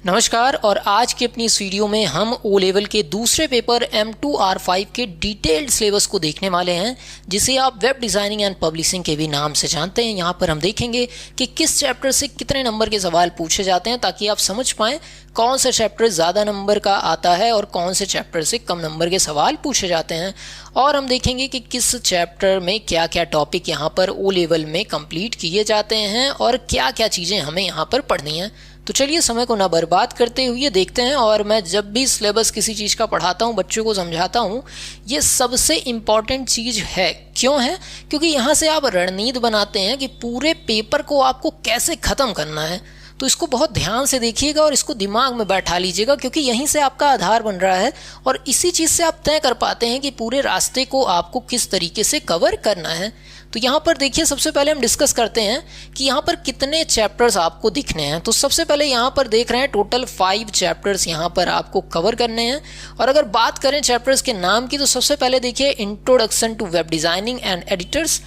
नमस्कार। और आज की अपनी इस वीडियो में हम ओ लेवल के दूसरे पेपर M2R5 के डिटेल्ड सिलेबस को देखने वाले हैं, जिसे आप वेब डिज़ाइनिंग एंड पब्लिशिंग के भी नाम से जानते हैं। यहाँ पर हम देखेंगे कि किस चैप्टर से कितने नंबर के सवाल पूछे जाते हैं, ताकि आप समझ पाएँ कौन सा चैप्टर ज़्यादा नंबर का आता है और कौन से चैप्टर से कम नंबर के सवाल पूछे जाते हैं। और हम देखेंगे कि किस चैप्टर में क्या क्या टॉपिक यहाँ पर ओ लेवल में कंप्लीट किए जाते हैं और क्या क्या चीज़ें हमें यहाँ पर पढ़नी हैं। तो चलिए समय को ना बर्बाद करते हुए देखते हैं। और मैं जब भी सिलेबस किसी चीज़ का पढ़ाता हूँ, बच्चों को समझाता हूँ, ये सबसे इम्पॉर्टेंट चीज़ है। क्यों है? क्योंकि यहाँ से आप रणनीति बनाते हैं कि पूरे पेपर को आपको कैसे ख़त्म करना है। तो इसको बहुत ध्यान से देखिएगा और इसको दिमाग में बैठा लीजिएगा, क्योंकि यहीं से आपका आधार बन रहा है और इसी चीज़ से आप तय कर पाते हैं कि पूरे रास्ते को आपको किस तरीके से कवर करना है। तो यहाँ पर देखिए, सबसे पहले हम डिस्कस करते हैं कि यहाँ पर कितने चैप्टर्स आपको दिखने हैं। तो सबसे पहले यहाँ पर देख रहे हैं टोटल 5 चैप्टर्स यहाँ पर आपको कवर करने हैं। और अगर बात करें चैप्टर्स के नाम की, तो सबसे पहले देखिए introduction to web designing and editors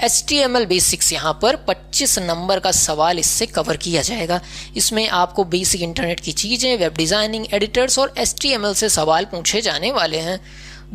HTML basics. यहाँ पर 25 नंबर का सवाल इससे कवर किया जाएगा। इसमें आपको बेसिक इंटरनेट की चीज़ें, वेब डिज़ाइनिंग, एडिटर्स और HTML से सवाल पूछे जाने वाले हैं।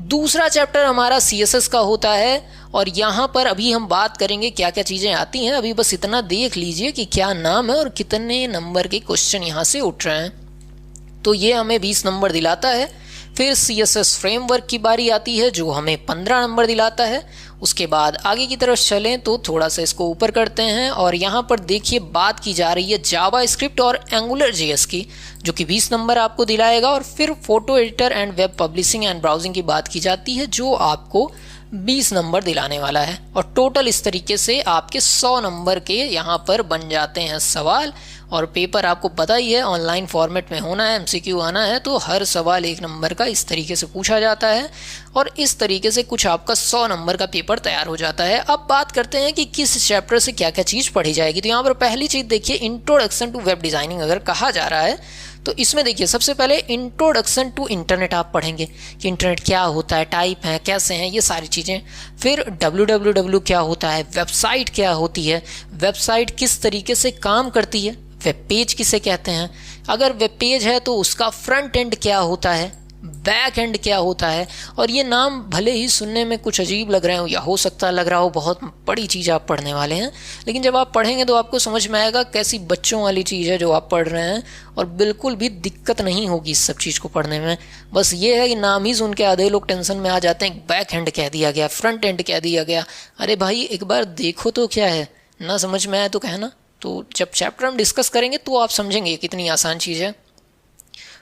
दूसरा चैप्टर हमारा CSS का होता है और यहाँ पर अभी हम बात करेंगे क्या क्या चीज़ें आती हैं। अभी बस इतना देख लीजिए कि क्या नाम है और कितने नंबर के क्वेश्चन यहाँ से उठ रहे हैं। तो ये हमें 20 नंबर दिलाता है। फिर CSS फ्रेमवर्क की बारी आती है, जो हमें 15 नंबर दिलाता है। उसके बाद आगे की तरफ चलें तो थोड़ा सा इसको ऊपर करते हैं और यहाँ पर देखिए बात की जा रही है जावा स्क्रिप्ट और एंगुलर JS की, जो कि 20 नंबर आपको दिलाएगा। और फिर photo editor and web publishing and browsing की बात की जाती है, जो आपको 20 नंबर दिलाने वाला है। और टोटल इस तरीके से आपके 100 नंबर के यहाँ पर बन जाते हैं सवाल। और पेपर आपको पता ही है ऑनलाइन फॉर्मेट में होना है, MCQ आना है, तो हर सवाल 1 नंबर का इस तरीके से पूछा जाता है और इस तरीके से कुछ आपका 100 नंबर का पेपर तैयार हो जाता है। अब बात करते हैं कि किस चैप्टर से क्या क्या चीज़ पढ़ी जाएगी। तो यहाँ पर पहली चीज़ देखिए, इंट्रोडक्शन टू वेब डिज़ाइनिंग अगर कहा जा रहा है तो इसमें देखिए सबसे पहले इंट्रोडक्शन टू इंटरनेट आप पढ़ेंगे कि इंटरनेट क्या होता है, टाइप है, कैसे हैं, ये सारी चीज़ें। फिर www क्या होता है, वेबसाइट क्या होती है, वेबसाइट किस तरीके से काम करती है, वेब पेज किसे कहते हैं, अगर वेब पेज है तो उसका फ्रंट एंड क्या होता है, बैक एंड क्या होता है। और ये नाम भले ही सुनने में कुछ अजीब लग रहे हो या हो सकता लग रहा हो बहुत बड़ी चीज़ आप पढ़ने वाले हैं, लेकिन जब आप पढ़ेंगे तो आपको समझ में आएगा कैसी बच्चों वाली चीज़ है जो आप पढ़ रहे हैं। और बिल्कुल भी दिक्कत नहीं होगी इस सब चीज़ को पढ़ने में। बस ये है कि नाम ही सुन के आधे लोग टेंशन में आ जाते हैं, बैक एंड कह दिया गया, फ्रंट एंड कह दिया गया। अरे भाई एक बार देखो तो क्या है, ना समझ में आए तो कहना। तो जब चैप्टर हम डिस्कस करेंगे तो आप समझेंगे कितनी आसान चीज़ है।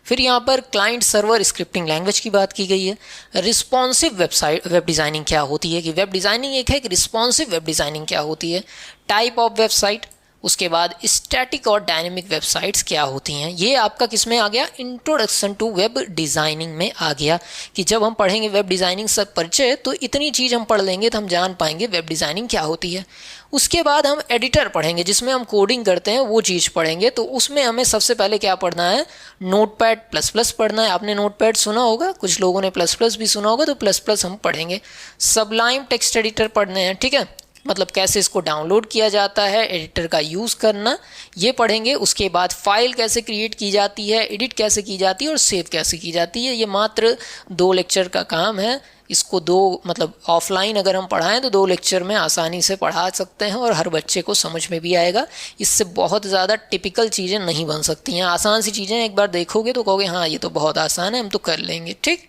फिर यहाँ पर क्लाइंट सर्वर स्क्रिप्टिंग लैंग्वेज की बात की गई है। रिस्पॉन्सिव वेब डिज़ाइनिंग क्या होती है, कि वेब डिज़ाइनिंग एक है, कि रिस्पॉन्सिव वेब डिज़ाइनिंग क्या होती है। टाइप ऑफ वेबसाइट, उसके बाद स्टैटिक और डायनेमिक वेबसाइट्स क्या होती हैं। ये आपका किस में आ गया, इंट्रोडक्शन टू वेब डिज़ाइनिंग में आ गया। कि जब हम पढ़ेंगे वेब डिज़ाइनिंग सब परिचय, तो इतनी चीज़ हम पढ़ लेंगे तो हम जान पाएंगे वेब डिज़ाइनिंग क्या होती है। उसके बाद हम एडिटर पढ़ेंगे, जिसमें हम कोडिंग करते हैं, वो चीज़ पढ़ेंगे। तो उसमें हमें सबसे पहले क्या पढ़ना है, नोटपैड++ पढ़ना है। आपने नोटपैड सुना होगा, कुछ लोगों ने ++ भी सुना होगा, तो ++ हम पढ़ेंगे। सबलाइम टेक्स्ट एडिटर पढ़ने हैं, ठीक है, मतलब कैसे इसको डाउनलोड किया जाता है, एडिटर का यूज़ करना, ये पढ़ेंगे। उसके बाद फाइल कैसे क्रिएट की जाती है, एडिट कैसे की जाती है और सेव कैसे की जाती है। ये मात्र 2 लेक्चर का काम है। इसको 2 मतलब ऑफलाइन अगर हम पढ़ाएं तो 2 लेक्चर में आसानी से पढ़ा सकते हैं और हर बच्चे को समझ में भी आएगा। इससे बहुत ज़्यादा टिपिकल चीज़ें नहीं बन सकती हैं। आसान सी चीज़ें एक बार देखोगे तो कहोगे हाँ ये तो बहुत आसान है, हम तो कर लेंगे, ठीक।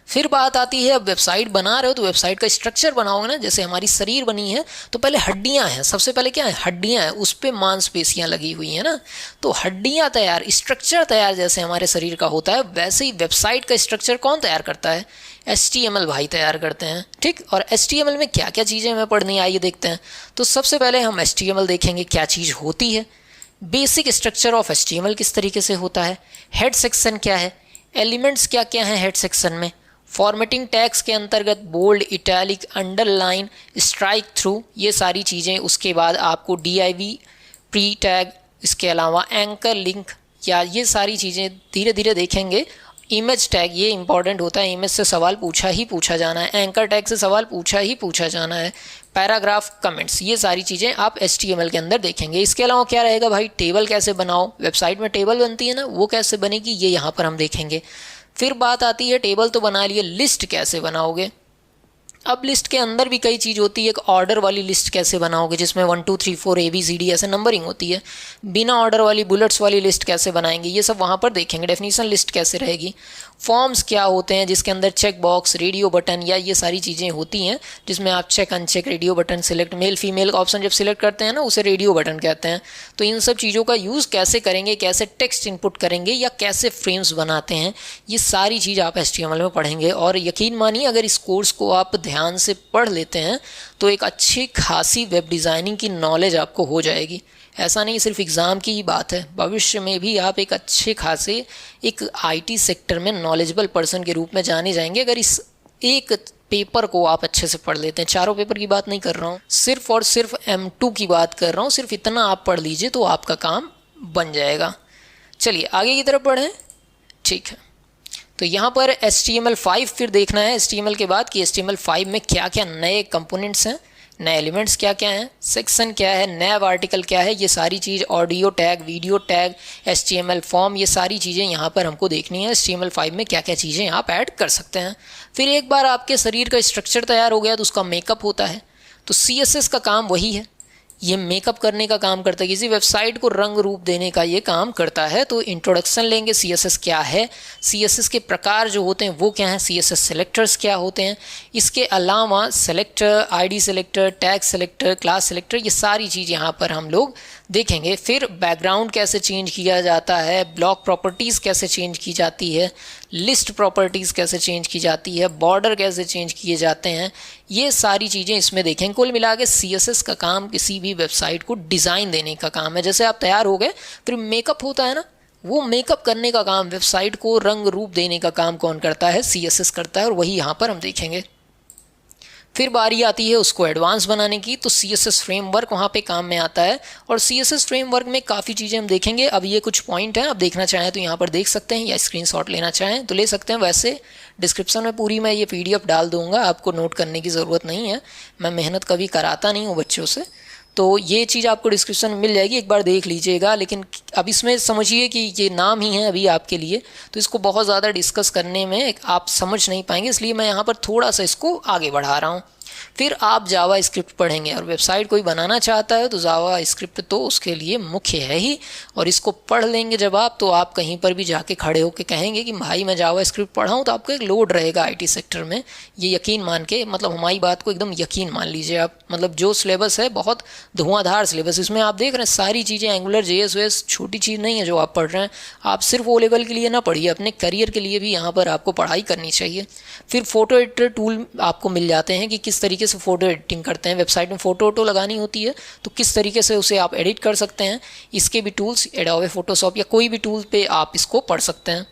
फिर बात आती है, अब वेबसाइट बना रहे हो तो वेबसाइट का स्ट्रक्चर बनाओगे ना। जैसे हमारी शरीर बनी है तो पहले हड्डियां हैं, सबसे पहले क्या है, हड्डियां हैं, उस पर मांसपेशियां लगी हुई हैं ना। तो हड्डियां तैयार, स्ट्रक्चर तैयार जैसे हमारे शरीर का होता है, वैसे ही वेबसाइट का स्ट्रक्चर कौन तैयार करता है, HTML भाई तैयार करते हैं, ठीक। और HTML में क्या क्या चीज़ें हमें पढ़नी आइए देखते हैं। तो सबसे पहले हम HTML देखेंगे क्या चीज़ होती है, बेसिक स्ट्रक्चर ऑफ HTML किस तरीके से होता है, हेड सेक्शन क्या है, एलिमेंट्स क्या क्या हैं हेड सेक्शन में, फॉर्मेटिंग टैग्स के अंतर्गत bold, italic, underline, strike through, ये सारी चीज़ें। उसके बाद आपको DIV प्री टैग, इसके अलावा एंकर लिंक, या ये सारी चीज़ें धीरे धीरे देखेंगे। इमेज टैग, ये इंपॉर्टेंट होता है, इमेज से सवाल पूछा ही पूछा जाना है, एंकर टैग से सवाल पूछा ही पूछा जाना है। पैराग्राफ, कमेंट्स, ये सारी चीज़ें आप HTML के अंदर देखेंगे। इसके अलावा क्या रहेगा भाई, टेबल कैसे बनाओ, वेबसाइट में टेबल बनती है ना, वो कैसे बनेगी ये यहाँ पर हम देखेंगे। फिर बात आती है टेबल तो बना लिए, लिस्ट कैसे बनाओगे। अब लिस्ट के अंदर भी कई चीज़ होती है, एक ऑर्डर वाली लिस्ट कैसे बनाओगे जिसमें 1 2 3 4 ABCD ऐसे नंबरिंग होती है। बिना ऑर्डर वाली बुलेट्स वाली लिस्ट कैसे बनाएंगे, ये सब वहाँ पर देखेंगे। डेफिनेशन लिस्ट कैसे रहेगी। फॉर्म्स क्या होते हैं जिसके अंदर चेक बॉक्स, रेडियो बटन या ये सारी चीज़ें होती हैं जिसमें आप check uncheck, radio button, select male female का ऑप्शन जब सिलेक्ट करते हैं ना उसे रेडियो बटन कहते हैं। तो इन सब चीज़ों का यूज़ कैसे करेंगे, कैसे टेक्स्ट इनपुट करेंगे या कैसे फ्रेम्स बनाते हैं, ये सारी चीज़ आप HTML में पढ़ेंगे। और यकीन मानिए अगर इस कोर्स को आप ध्यान से पढ़ लेते हैं तो एक अच्छी खासी वेब डिज़ाइनिंग की नॉलेज आपको हो जाएगी। ऐसा नहीं सिर्फ एग्ज़ाम की ही बात है, भविष्य में भी आप एक अच्छे खासे एक IT सेक्टर में नॉलेजेबल पर्सन के रूप में जाने जाएंगे अगर इस एक पेपर को आप अच्छे से पढ़ लेते हैं। चारों पेपर की बात नहीं कर रहा हूँ, सिर्फ और सिर्फ M2 की बात कर रहा हूँ। सिर्फ इतना आप पढ़ लीजिए तो आपका काम बन जाएगा। चलिए आगे की तरफ बढ़ें। ठीक है, तो यहाँ पर HTML5 फिर देखना है HTML के बाद कि HTML5 में क्या क्या नए कंपोनेंट्स हैं, नए एलिमेंट्स क्या क्या हैं, सेक्शन क्या है, नैव आर्टिकल क्या है, ये सारी चीज़, audio tag, video tag, HTML form, ये सारी चीज़ें यहाँ पर हमको देखनी है। HTML5 में क्या क्या चीज़ें आप ऐड कर सकते हैं। फिर एक बार आपके शरीर का स्ट्रक्चर तैयार हो गया तो उसका मेकअप होता है। तो CSS का काम वही है, ये मेकअप करने का काम करता है, किसी वेबसाइट को रंग रूप देने का ये काम करता है। तो इंट्रोडक्शन लेंगे, CSS क्या है, CSS के प्रकार जो होते हैं वो क्या हैं, CSS सेलेक्टर्स क्या होते हैं, इसके अलावा selector, ID selector, tag selector, class selector, ये सारी चीज़ यहाँ पर हम लोग देखेंगे। फिर बैकग्राउंड कैसे चेंज किया जाता है, ब्लॉक प्रॉपर्टीज़ कैसे चेंज की जाती है, लिस्ट प्रॉपर्टीज़ कैसे चेंज की जाती है, बॉर्डर कैसे चेंज किए जाते हैं, ये सारी चीज़ें इसमें देखेंगे। कुल मिला के CSS का काम किसी भी वेबसाइट को डिज़ाइन देने का काम है। जैसे आप तैयार हो गए फिर मेकअप होता है ना, वो मेकअप करने का काम, वेबसाइट को रंग रूप देने का काम कौन करता है, CSS करता है, और वही यहाँ पर हम देखेंगे। फिर बारी आती है उसको एडवांस बनाने की, तो CSS फ्रेमवर्क वहाँ पे काम में आता है। और CSS फ्रेमवर्क में काफ़ी चीज़ें हम देखेंगे। अब ये कुछ पॉइंट हैं, आप देखना चाहें तो यहाँ पर देख सकते हैं या स्क्रीनशॉट लेना चाहें तो ले सकते हैं। वैसे डिस्क्रिप्शन में पूरी मैं ये PDF डाल दूँगा, आपको नोट करने की ज़रूरत नहीं है, मैं मेहनत कभी कराता नहीं हूँ बच्चों से, तो ये चीज़ आपको डिस्क्रिप्शन में मिल जाएगी, एक बार देख लीजिएगा। लेकिन अब इसमें समझिए कि ये नाम ही है अभी आपके लिए, तो इसको बहुत ज़्यादा डिस्कस करने में आप समझ नहीं पाएंगे, इसलिए मैं यहाँ पर थोड़ा सा इसको आगे बढ़ा रहा हूँ। फिर आप जावा स्क्रिप्ट पढ़ेंगे, और वेबसाइट कोई बनाना चाहता है तो जावा स्क्रिप्ट तो उसके लिए मुख्य है ही, और इसको पढ़ लेंगे जब आप, तो आप कहीं पर भी जाके खड़े होकर कहेंगे कि भाई मैं जावा स्क्रिप्ट पढ़ा हूँ, तो आपको एक लोड रहेगा IT सेक्टर में। ये यकीन मान के, मतलब हमारी बात को एकदम यकीन मान लीजिए आप। मतलब जो सिलेबस है बहुत धुआंधार सिलेबस, इसमें आप देख रहे हैं सारी चीज़ें एंगुलर JS वेस छोटी चीज़ नहीं है जो आप पढ़ रहे हैं। आप सिर्फ O लेवल के लिए ना पढ़िए, अपने करियर के लिए भी यहाँ पर आपको पढ़ाई करनी चाहिए। फिर फोटो एडिटर टूल आपको मिल जाते हैं कि किस तरीके से फ़ोटो एडिटिंग करते हैं। वेबसाइट में फ़ोटो वोटो लगानी होती है तो किस तरीके से उसे आप एडिट कर सकते हैं, इसके भी टूल्स, एडोबे फोटोशॉप या कोई भी टूल पे आप इसको पढ़ सकते हैं।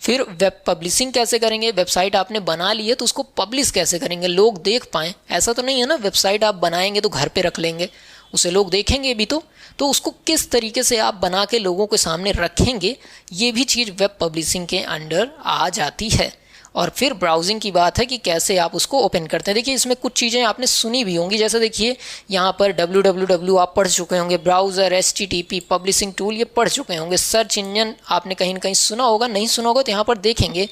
फिर वेब पब्लिशिंग कैसे करेंगे, वेबसाइट आपने बना ली है तो उसको पब्लिश कैसे करेंगे, लोग देख पाएँ। ऐसा तो नहीं है ना वेबसाइट आप बनाएंगे तो घर पे रख लेंगे, उसे लोग देखेंगे भी तो उसको किस तरीके से आप बना के लोगों के सामने रखेंगे, ये भी चीज़ वेब पब्लिशिंग के अंडर आ जाती है। और फिर ब्राउजिंग की बात है कि कैसे आप उसको ओपन करते हैं। देखिए इसमें कुछ चीज़ें आपने सुनी भी होंगी, जैसे देखिए यहाँ पर www आप पढ़ चुके होंगे, ब्राउज़र, HTTP, पब्लिशिंग टूल ये पढ़ चुके होंगे, सर्च इंजन आपने कहीं ना कहीं सुना होगा, नहीं सुना होगा तो यहाँ पर देखेंगे।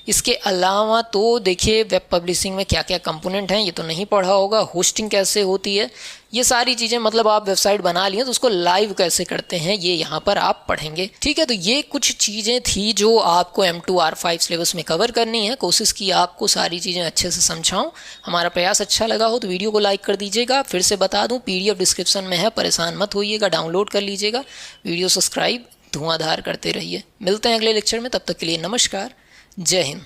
इसके अलावा तो देखिए वेब पब्लिशिंग में क्या क्या कंपोनेंट हैं ये तो नहीं पढ़ा होगा, होस्टिंग कैसे होती है, ये सारी चीज़ें, मतलब आप वेबसाइट बना लिए तो उसको लाइव कैसे करते हैं ये यहाँ पर आप पढ़ेंगे। ठीक है, तो ये कुछ चीज़ें थी जो आपको M2R5 सिलेबस में कवर करनी है। कोशिश की आपको सारी चीज़ें अच्छे से समझाऊँ। हमारा प्रयास अच्छा लगा हो तो वीडियो को लाइक कर दीजिएगा। फिर से बता दूँ PDF डिस्क्रिप्शन में है, परेशान मत होइएगा, डाउनलोड कर लीजिएगा। वीडियो सब्सक्राइब धुआंधार करते रहिए। मिलते हैं अगले लेक्चर में, तब तक के लिए नमस्कार, जय हिंद।